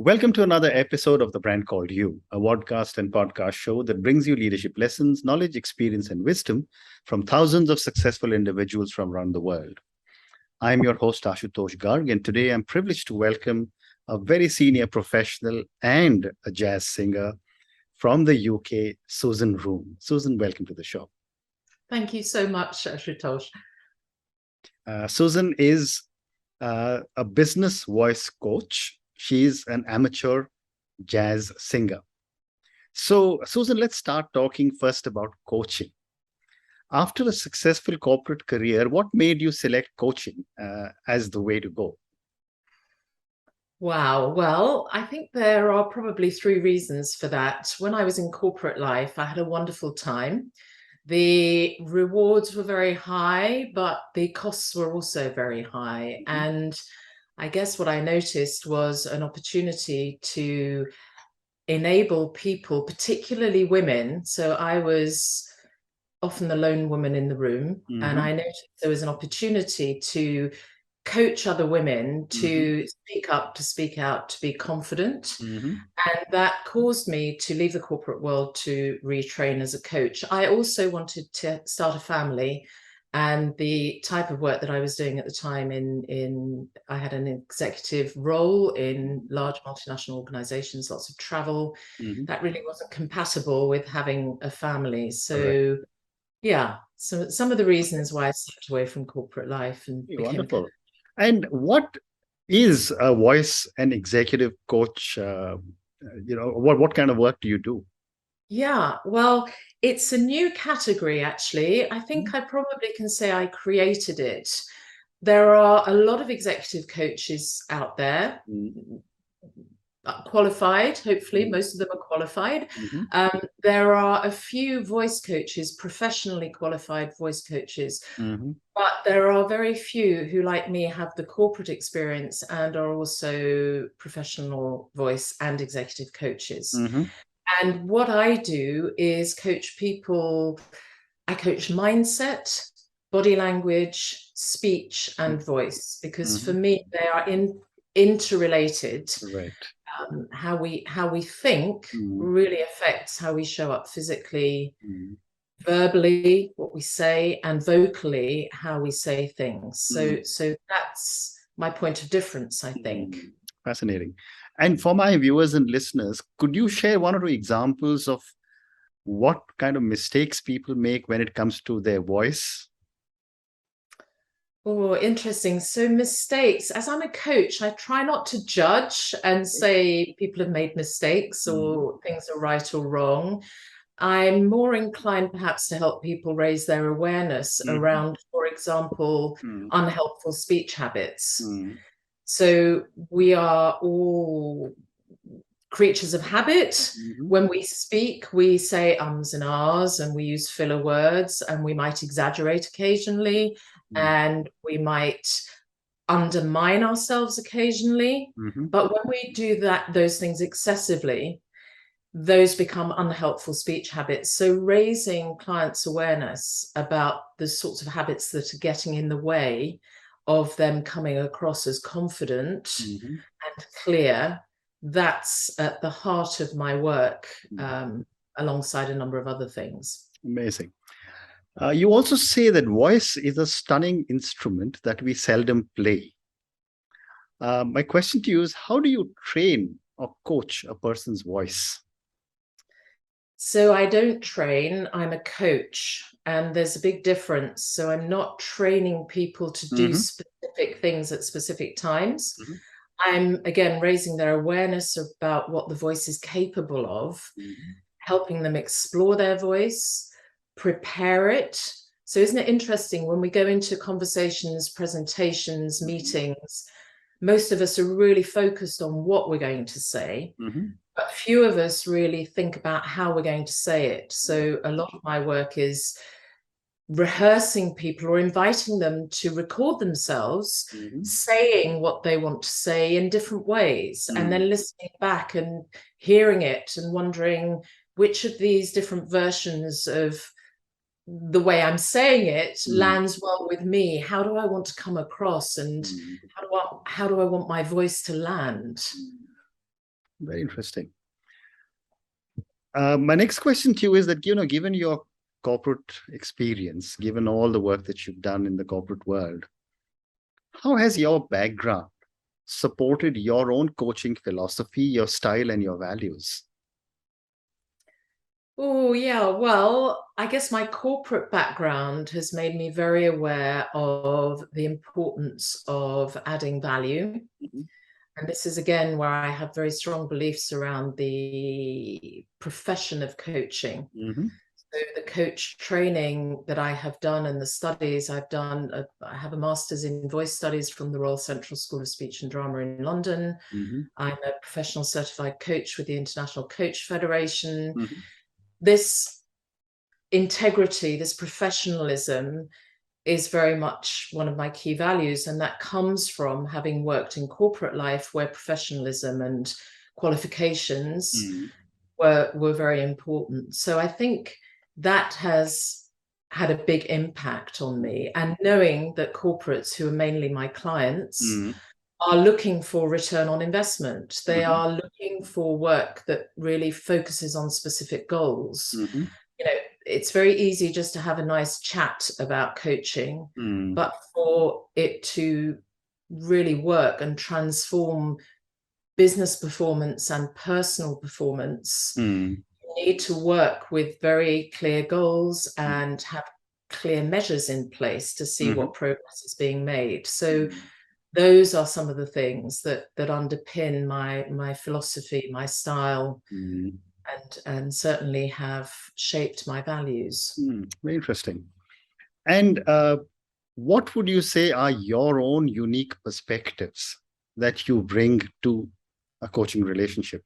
Welcome to another episode of The Brand Called You, a podcast and podcast show that brings you leadership lessons, knowledge, experience, and wisdom from thousands of successful individuals from around the world. I'm your host, Ashutosh Garg, and today I'm privileged to welcome a very senior professional and a jazz singer from the UK, Susan Room. Susan, welcome to the show. Thank you so much, Ashutosh. Susan is a business voice coach. She's an amateur jazz singer. So, Susan, let's start talking first about coaching. After a successful corporate career, what made you select coaching as the way to go? Wow. Well, I think there are probably three reasons for that. When I was in corporate life, I had a wonderful time. The rewards were very high, but the costs were also very high. And I guess what I noticed was an opportunity to enable people, particularly women. So I was often the lone woman in the room, and I noticed there was an opportunity to coach other women to speak up, to speak out, to be confident. And that caused me to leave the corporate world to retrain as a coach. I also wanted to start a family, and the type of work that I was doing at the time I had an executive role in large multinational organizations, lots of travel. That really wasn't compatible with having a family. So yeah, so some of the reasons why I stepped away from corporate life and became wonderful. And what is a voice and executive coach? What kind of work do you do? Yeah, well, it's a new category, actually. I think I probably can say I created it. There are a lot of executive coaches out there, qualified, hopefully, most of them are qualified. There are a few voice coaches, professionally qualified voice coaches, but there are very few who, like me, have the corporate experience and are also professional voice and executive coaches. And what I do is coach people. I coach mindset, body language, speech, and voice, because for me, they are interrelated. Right. How we think really affects how we show up physically, verbally, what we say, and vocally, how we say things. So that's my point of difference, I think. Fascinating. And for my viewers and listeners, could you share one or two examples of what kind of mistakes people make when it comes to their voice? Oh, interesting. So mistakes, as I'm a coach, I try not to judge and say people have made mistakes or things are right or wrong. I'm more inclined perhaps to help people raise their awareness around, for example, unhelpful speech habits. So we are all creatures of habit. When we speak, we say ums and ahs, and we use filler words, and we might exaggerate occasionally, and we might undermine ourselves occasionally. But when we do those things excessively, those become unhelpful speech habits. So raising clients' awareness about the sorts of habits that are getting in the way of them coming across as confident and clear, that's at the heart of my work, alongside a number of other things. Amazing. You also say that voice is a stunning instrument that we seldom play. My question to you is, how do you train or coach a person's voice? So I don't train, I'm a coach, and there's a big difference. So I'm not training people to do specific things at specific times. I'm, again, raising their awareness about what the voice is capable of, helping them explore their voice, prepare it. So isn't it interesting, when we go into conversations, presentations, meetings, most of us are really focused on what we're going to say, but few of us really think about how we're going to say it. So a lot of my work is rehearsing people or inviting them to record themselves saying what they want to say in different ways, and then listening back and hearing it and wondering which of these different versions of the way I'm saying it lands well with me. How do I want to come across, and how do I want my voice to land? Very interesting. My next question to you is that, given your corporate experience, given all the work that you've done in the corporate world, how has your background supported your own coaching philosophy, your style, and your values? Oh, yeah. Well, I guess my corporate background has made me very aware of the importance of adding value. Mhm, And this is again where I have very strong beliefs around the profession of coaching. mhm, So the coach training that I have done and the studies I've done, I have a master's in voice studies from the Royal Central School of Speech and Drama in London. mhm, I'm a professional certified coach with the International Coach Federation. mhm, This integrity, this professionalism is very much one of my key values. And that comes from having worked in corporate life where professionalism and qualifications mhm, were very important. So I think that has had a big impact on me. And knowing that corporates, who are mainly my clients, mhm, are looking for return on investment. They mhm, are looking for work that really focuses on specific goals. mhm, You know, it's very easy just to have a nice chat about coaching, mhm, but for it to really work and transform business performance and personal performance, mhm, you need to work with very clear goals mhm, and have clear measures in place to see mhm, what progress is being made. So mhm, those are some of the things that underpin my philosophy, my style, mhm, and certainly have shaped my values. mhm. Very interesting. And what would you say are your own unique perspectives that you bring to a coaching relationship?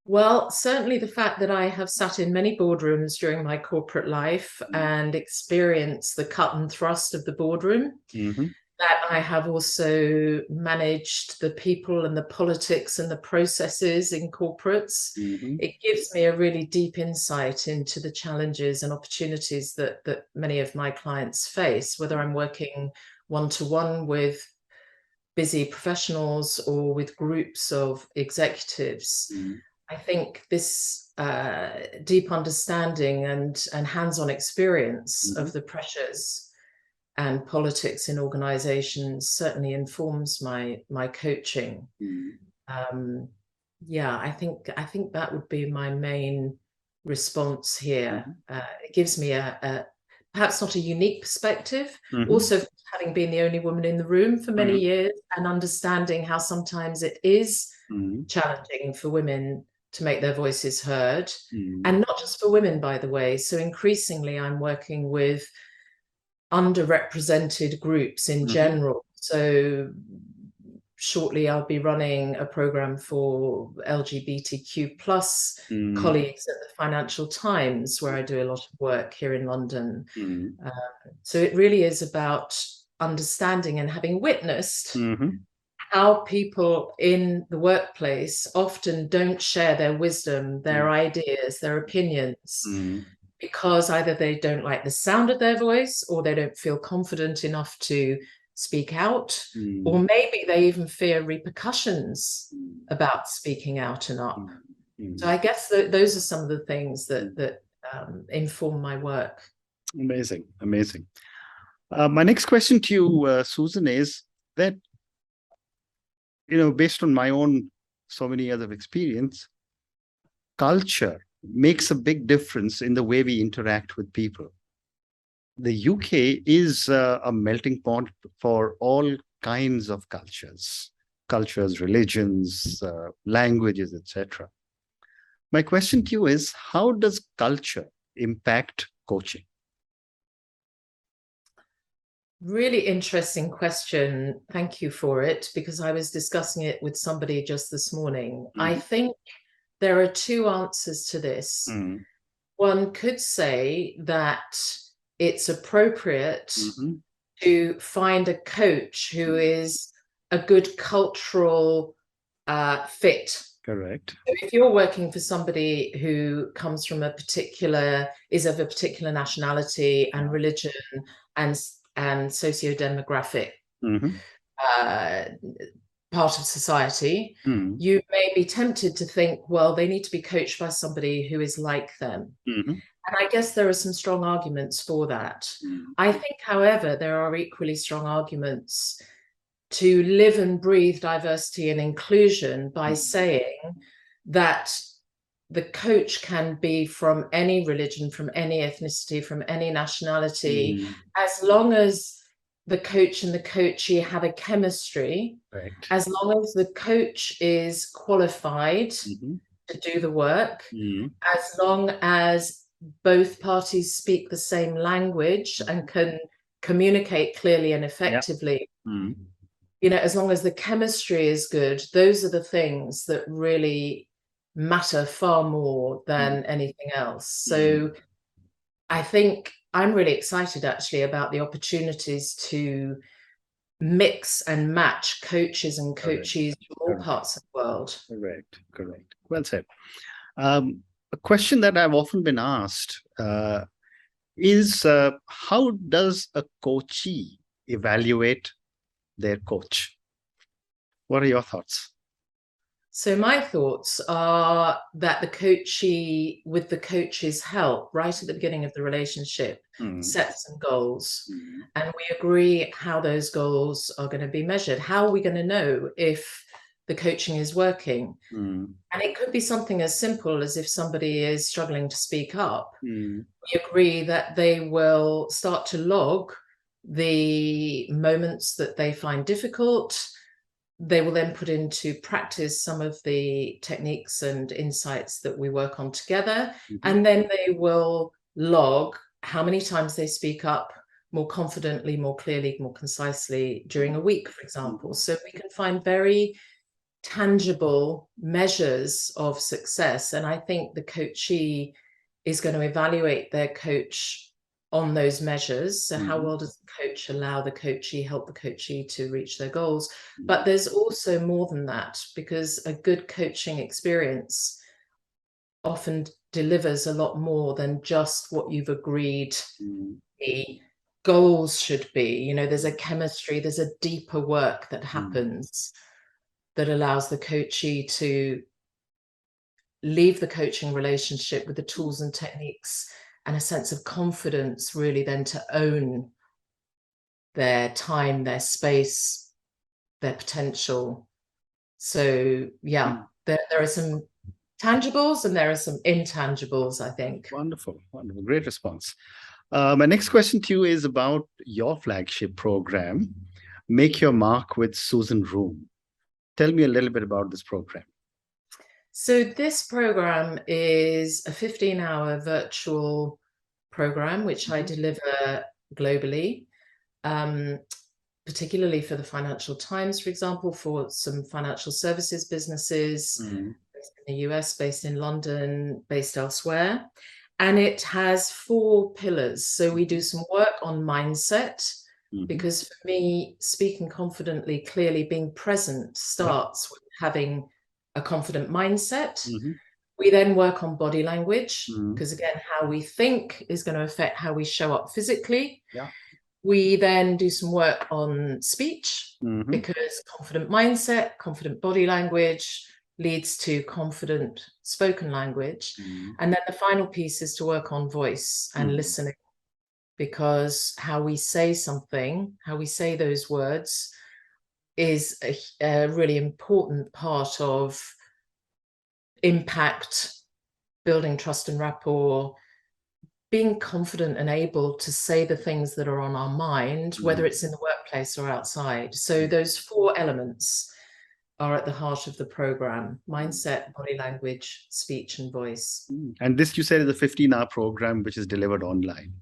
Well, certainly the fact that I have sat in many boardrooms during my corporate life and experienced the cut and thrust of the boardroom, Mm-hmm. that I have also managed the people and the politics and the processes in corporates. Mm-hmm. It gives me a really deep insight into the challenges and opportunities that many of my clients face, whether I'm working one-to-one with busy professionals or with groups of executives. Mm-hmm. I think this deep understanding and hands-on experience Mm-hmm. of the pressures and politics in organizations certainly informs my coaching. Um, yeah, I think that would be my main response here. It gives me a perhaps not a unique perspective. Mm-hmm. Also, having been the only woman in the room for many years and understanding how sometimes it is Mm-hmm. challenging for women to make their voices heard, Mm-hmm. and not just for women, by the way. So increasingly, I'm working with underrepresented groups in Mm-hmm. general. So shortly I'll be running a program for LGBTQ plus Mm-hmm. colleagues at the Financial Times, where I do a lot of work here in London. Mm-hmm. So it really is about understanding and having witnessed Mm-hmm. how people in the workplace often don't share their wisdom, their ideas, their opinions, Mm-hmm. because either they don't like the sound of their voice or they don't feel confident enough to speak out, or maybe they even fear repercussions about speaking out and up. So I guess those are some of the things that inform my work. Amazing, amazing. My next question to you, Susan, is that, based on my own so many years of experience, culture makes a big difference in the way we interact with people. The UK is a melting pot for all kinds of cultures, religions, languages, etc. My question to you is, how does culture impact coaching? Really interesting question. Thank you for it, because I was discussing it with somebody just this morning. I Mm-hmm. think there are two answers to this. Mm-hmm. One could say that it's appropriate Mm-hmm. to find a coach who is a good cultural fit. Correct. So if you're working for somebody who comes from is of a particular nationality and religion and socio-demographic Mm-hmm. uh, part of society, Mm. you may be tempted to think, well, they need to be coached by somebody who is like them. Mm-hmm. And I guess there are some strong arguments for that. Mm. I think, however, there are equally strong arguments to live and breathe diversity and inclusion by saying that the coach can be from any religion, from any ethnicity, from any nationality, as long as the coach and the coachee have a chemistry, Right. as long as the coach is qualified to do the work, as long as both parties speak the same language and can communicate clearly and effectively. You know, as long as the chemistry is good, those are the things that really matter far more than anything else. So I think I'm really excited actually about the opportunities to mix and match coaches and coachees from all parts of the world. Correct. Well said. A question that I've often been asked is how does a coachee evaluate their coach? What are your thoughts? So my thoughts are that the coachee, with the coach's help, right at the beginning of the relationship, sets some goals. And we agree how those goals are going to be measured. How are we going to know if the coaching is working? And it could be something as simple as if somebody is struggling to speak up. We agree that they will start to log the moments that they find difficult. They will then put into practice some of the techniques and insights that we work on together. And then they will log how many times they speak up more confidently, more clearly, more concisely during a week, for example. So we can find very tangible measures of success. And I think the coachee is going to evaluate their coach on those measures. So how well does the coach allow the coachee, help the coachee to reach their goals? But there's also more than that, because a good coaching experience often delivers a lot more than just what you've agreed the goals should be. You know, there's a chemistry, there's a deeper work that happens that allows the coachee to leave the coaching relationship with the tools and techniques and a sense of confidence, really then to own their time, their space, their potential. So yeah, there are some tangibles and there are some intangibles, I think. Wonderful. Great response. My next question to you is about your flagship program, Make Your Mark with Susan Room. Tell me a little bit about this program. So this program is a 15-hour virtual program, which I deliver globally, particularly for the Financial Times, for example, for some financial services businesses based in the US, based in London, based elsewhere. And it has 4 pillars. So we do some work on mindset, because for me, speaking confidently, clearly, being present starts with having a confident mindset. We then work on body language, because again, how we think is going to affect how we show up physically. We then do some work on speech, because confident mindset, confident body language leads to confident spoken language. And then the final piece is to work on voice and listening, because how we say something, how we say those words is a really important part of impact, building trust and rapport, being confident and able to say the things that are on our mind, whether it's in the workplace or outside. So those 4 elements are at the heart of the program: mindset, body language, speech, and voice. And this, you said, is a 15-hour program which is delivered online.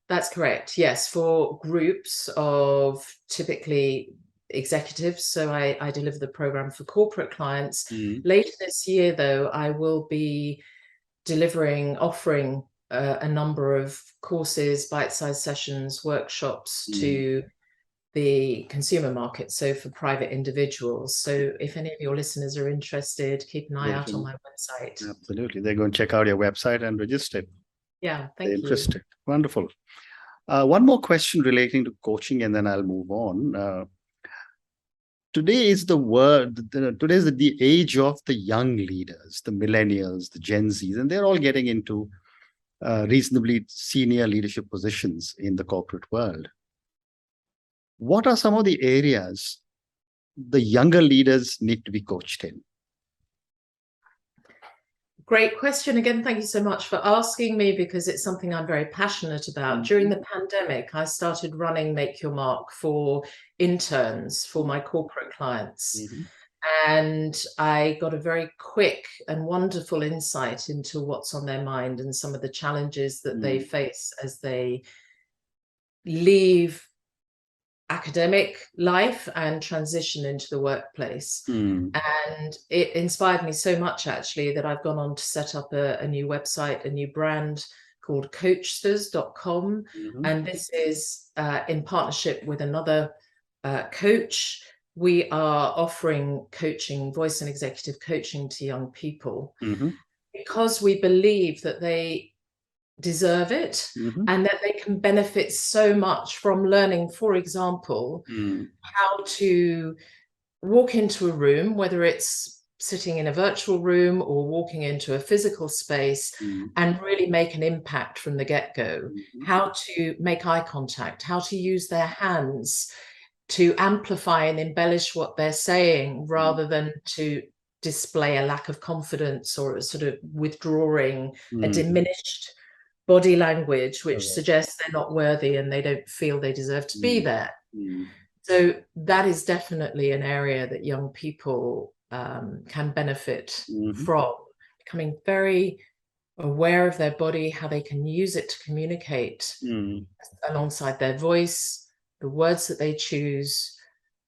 That's correct. Yes, for groups of typically executives. So I deliver the program for corporate clients. Later this year, though, I will be offering a number of courses, bite-sized sessions, workshops to the consumer market, so for private individuals. So if any of your listeners are interested, keep an eye out on my website. Absolutely. They're going to check out your website and register. Yeah, thank you. Interested. Wonderful. One more question relating to coaching, and then I'll move on. today is the world, today is the age of the young leaders, the millennials, the Gen Zs, and they're all getting into reasonably senior leadership positions in the corporate world. What are some of the areas the younger leaders need to be coached in? Great question. Again, thank you so much for asking me, because it's something I'm very passionate about. During the pandemic, I started running Make Your Mark for interns for my corporate clients. And I got a very quick and wonderful insight into what's on their mind and some of the challenges that they face as they leave academic life and transition into the workplace. And it inspired me so much, actually, that I've gone on to set up a new website, a new brand called coachsters.com. And this is in partnership with another coach. We are offering coaching, voice and executive coaching to young people because we believe that they deserve it and that they can benefit so much from learning, for example, how to walk into a room, whether it's sitting in a virtual room or walking into a physical space, and really make an impact from the get-go, how to make eye contact, how to use their hands to amplify and embellish what they're saying rather than to display a lack of confidence or a sort of withdrawing, a diminished body language, which suggests they're not worthy and they don't feel they deserve to be there. So that is definitely an area that young people can benefit from, becoming very aware of their body, how they can use it to communicate alongside their voice, the words that they choose.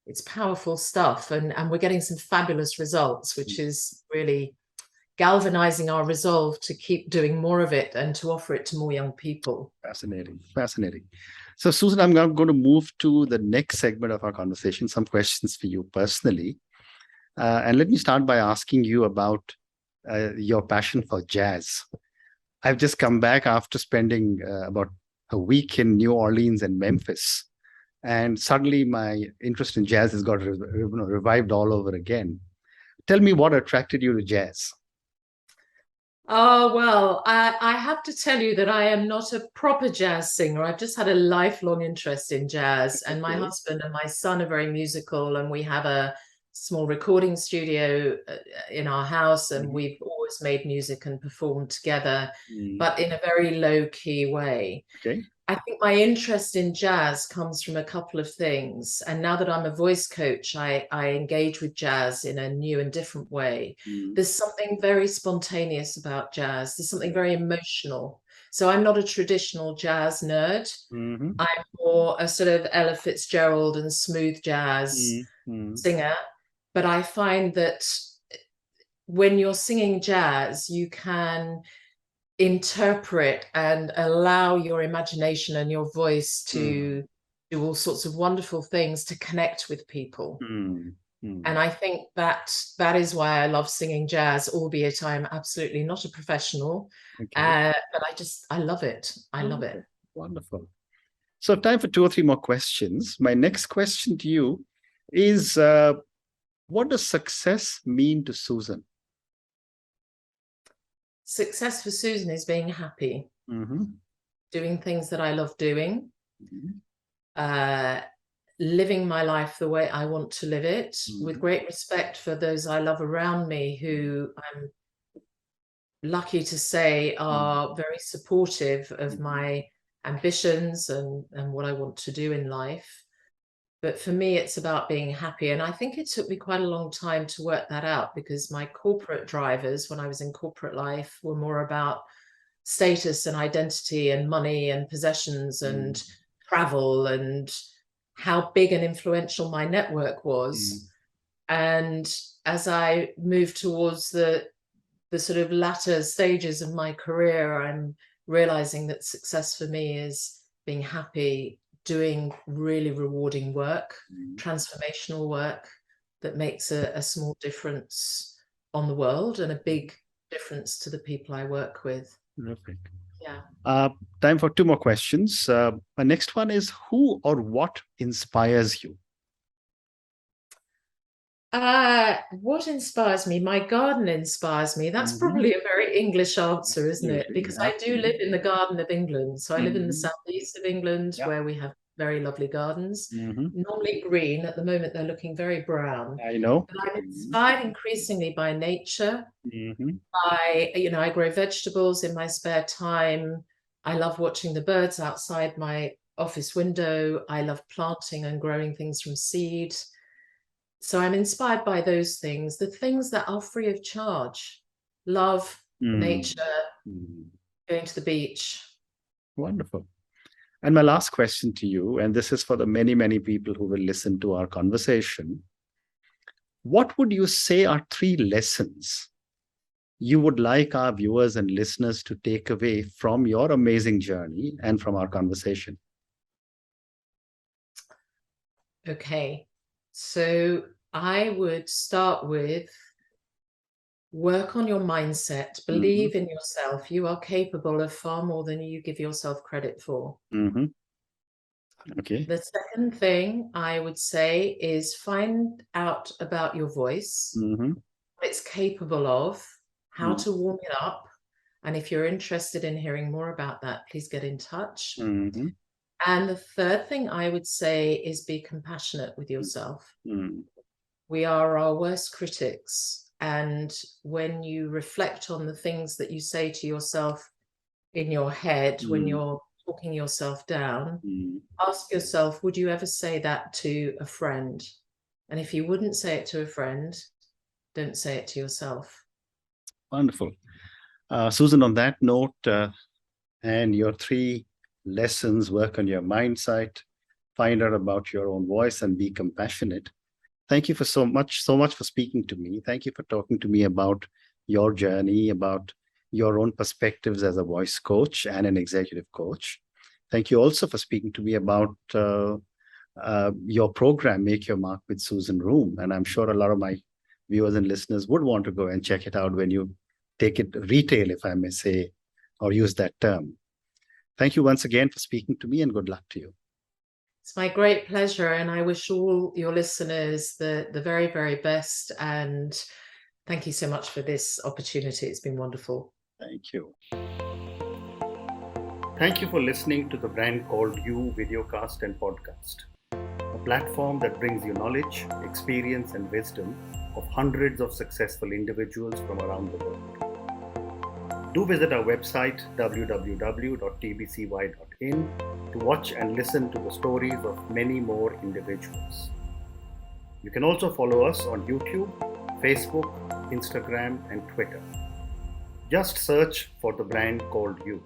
It's powerful stuff. And we're getting some fabulous results, which is really galvanizing our resolve to keep doing more of it and to offer it to more young people. Fascinating, fascinating. So, Susan, I'm going to move to the next segment of our conversation, some questions for you personally. And let me start by asking you about your passion for jazz. I've just come back after spending about a week in New Orleans and Memphis. And suddenly my interest in jazz has got revived all over again. Tell me what attracted you to jazz. Oh, well, I have to tell you that I am not a proper jazz singer. I've just had a lifelong interest in jazz, and my husband and my son are very musical, and we have a small recording studio in our house, and we've always made music and performed together, but in a very low-key way. I think my interest in jazz comes from a couple of things. And now that I'm a voice coach, I engage with jazz in a new and different way. There's something very spontaneous about jazz. There's something very emotional. So I'm not a traditional jazz nerd. I'm more a sort of Ella Fitzgerald and smooth jazz singer. But I find that when you're singing jazz, you can interpret and allow your imagination and your voice to do all sorts of wonderful things to connect with people. And I think that is why I love singing jazz, albeit I'm absolutely not a professional. But I love it. I love it. Wonderful. So time for 2 or 3 more questions. My next question to you is, what does success mean to Susan? Success for Susan is being happy, doing things that I love doing, living my life the way I want to live it, with great respect for those I love around me, who I'm lucky to say are very supportive of my ambitions and what I want to do in life. But for me, it's about being happy. And I think it took me quite a long time to work that out, because my corporate drivers, when I was in corporate life, were more about status and identity and money and possessions and travel and how big and influential my network was. And as I moved towards the sort of latter stages of my career, I'm realizing that success for me is being happy, doing really rewarding work, transformational work that makes a small difference on the world and a big difference to the people I work with. Terrific. Yeah. Time for 2 more questions. My next one is, who or what inspires you? What inspires me? My garden inspires me. That's Mm-hmm. probably a very English answer, isn't it? Absolutely. Because I do live Absolutely. in the garden of England. So I live in the Mm-hmm. southeast of England Yeah. where we have very lovely gardens, Mm-hmm. normally green. At the moment, they're looking very brown. I know. But I'm inspired increasingly by nature. Mm-hmm. I grow vegetables in my spare time. I love watching the birds outside my office window. I love planting and growing things from seed. So I'm inspired by those things, the things that are free of charge. Love, nature, Mm-hmm. going to the beach. Wonderful. And my last question to you, and this is for the many, many people who will listen to our conversation. What would you say are 3 lessons you would like our viewers and listeners to take away from your amazing journey and from our conversation? Okay. So I would start with work on your mindset, Mm-hmm. believe in yourself. You are capable of far more than you give yourself credit for. Mm-hmm. Okay. The second thing I would say is find out about your voice, Mm-hmm. what it's capable of, how to warm it up. And if you're interested in hearing more about that, please get in touch. Mm-hmm. And the third thing I would say is be compassionate with yourself. Mm-hmm. We are our worst critics. And when you reflect on the things that you say to yourself in your head, when you're talking yourself down, ask yourself, would you ever say that to a friend? And if you wouldn't say it to a friend, don't say it to yourself. Wonderful. Susan, on that note, and your 3 lessons: work on your mindset, find out about your own voice, and be compassionate. Thank you for so much for speaking to me. Thank you for talking to me about your journey, about your own perspectives as a voice coach and an executive coach. Thank you also for speaking to me about your program, Make Your Mark with Susan Room. And I'm sure a lot of my viewers and listeners would want to go and check it out when you take it retail, if I may say, or use that term. Thank you once again for speaking to me, and good luck to you. It's my great pleasure, and I wish all your listeners the very, very best. And thank you so much for this opportunity. It's been wonderful. Thank you. Thank you for listening to the Brand Called You videocast and podcast, a platform that brings you knowledge, experience, and wisdom of hundreds of successful individuals from around the world. Do visit our website www.tbcy.in to watch and listen to the stories of many more individuals. You can also follow us on YouTube, Facebook, Instagram, and Twitter. Just search for the Brand Called You.